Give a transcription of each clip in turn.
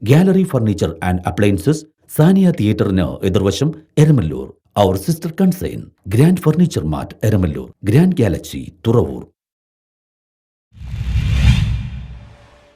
Gallery furniture and appliances, Sania തിയേറ്ററിന് എതിർവശം, Eramalloor. Our sister concern, grand furniture mart, Eramalloor. Grand galaxy, Thuravoor.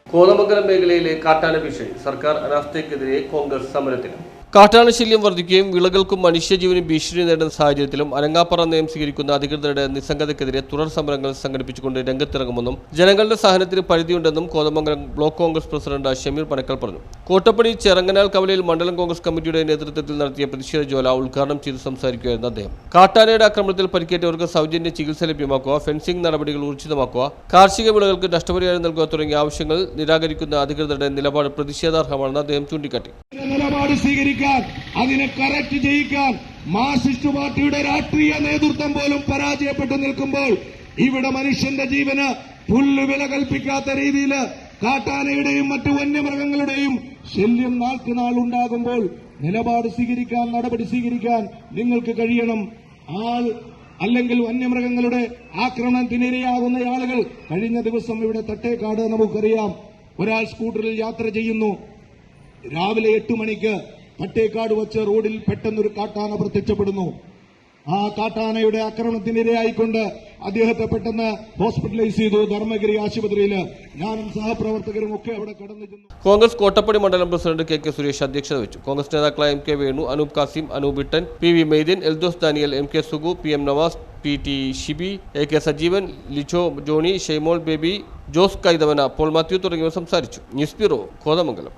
Kothamangalam മേഖലയിലെ കാട്ടാന ഭീഷണി. സർക്കാർ അനാസ്ഥയ്ക്കെതിരെ കോൺഗ്രസ് സമരത്തിന്. കാട്ടാന ശല്യം വർദ്ധിക്കുകയും വിളകൾക്കും മനുഷ്യജീവനും ഭീഷണി നേടുന്ന സാഹചര്യത്തിലും അനങ്ങാപ്പറ നയം സ്വീകരിക്കുന്ന അധികൃതരുടെ നിസ്സംഗതയ്ക്കെതിരെ തുടർ സമരങ്ങൾ സംഘടിപ്പിച്ചുകൊണ്ട് രംഗത്തിറങ്ങുമെന്നും ജനങ്ങളുടെ സഹനത്തിന് പരിധിയുണ്ടെന്നും കോതമംഗലം ബ്ലോക്ക് കോൺഗ്രസ് പ്രസിഡന്റ് ഷമീർ പനക്കൽ പറഞ്ഞു. കോട്ടപ്പടി ചെറങ്ങനാൽ കവലയിൽ മണ്ഡലം കോൺഗ്രസ് കമ്മിറ്റിയുടെ നേതൃത്വത്തിൽ നടത്തിയ പ്രതിഷേധ ജ്വാല ഉദ്ഘാടനം ചെയ്ത് സംസാരിക്കുകയായിരുന്നു അദ്ദേഹം. കാട്ടാനയുടെ ആക്രമണത്തിൽ പരിക്കേറ്റവർക്ക് സൗജന്യ ചികിത്സ ലഭ്യമാക്കുക, ഫെൻസിംഗ് നടപടികൾ ഊർജിതമാക്കുക, കാർഷിക വിളകൾക്ക് നഷ്ടപരിഹാരം നൽകുക തുടങ്ങിയ ആവശ്യങ്ങൾ നിരാകരിക്കുന്ന അധികൃതരുടെ നിലപാട് പ്രതിഷേധാർഹമാണെന്ന് അദ്ദേഹം ചൂണ്ടിക്കാട്ടി. അതിനെ കറക്റ്റ് ചെയ്യിക്കാൻ മാർക്സിസ്റ്റ് പാർട്ടിയുടെ രാഷ്ട്രീയ നേതൃത്വം പോലും പരാജയപ്പെട്ടു നിൽക്കുമ്പോൾ ഇവിടെ മനുഷ്യന്റെ ജീവന് പുല്ലുവില കൽപ്പിക്കാത്ത രീതിയിൽ കാട്ടാനയുടെയും മറ്റു വന്യമൃഗങ്ങളുടെയും ശല്യം നാൾക്കുനാൾ ഉണ്ടാകുമ്പോൾ നിലപാട് സ്വീകരിക്കാൻ, നടപടി സ്വീകരിക്കാൻ നിങ്ങൾക്ക് കഴിയണം. അല്ലെങ്കിൽ വന്യമൃഗങ്ങളുടെ ആക്രമണത്തിനിരയാകുന്ന ആളുകൾ കഴിഞ്ഞ ദിവസം ഇവിടെ തട്ടേക്കാട് നമുക്കറിയാം, ഒരാൾ സ്കൂട്ടറിൽ യാത്ര ചെയ്യുന്നു. രാവിലെ 8 മണിക്ക് തട്ടേക്കാട് വച്ച് റോഡിൽ പെട്ടെന്നൊരു കാട്ടാന പ്രത്യക്ഷപ്പെടുന്നു. ആ കാട്ടാനയുടെ ആക്രമണത്തിനിരയായിക്കൊണ്ട് അദ്ദേഹത്തെ പെട്ടെന്ന് ഹോസ്പിറ്റലൈസ് ചെയ്തു ധർമ്മഗിരി ആശുപത്രിയിൽ. ഞാനും സഹപ്രവർത്തകരും ഒക്കെ അവിടെ കടന്നു ചെന്നു. കോൺഗ്രസ് കോട്ടപ്പടി മണ്ഡലം പ്രസിഡന്റ് കെ സുരേഷ് അധ്യക്ഷത വഹിച്ചു. കോൺഗ്രസ് നേതാക്കളായ M K Venu, Anoop Kasim, Anoop Ittan, P V Maitheen, Eldhose Daniel, M K Sugu, P M Navas, P T Shibi, A K Sajeevan, Lijo Johny, Shaymol Baby, Jose Kaithavana, Paul Mathew തുടങ്ങിയവർ സംസാരിച്ചു. News bureau, Kothamangalam.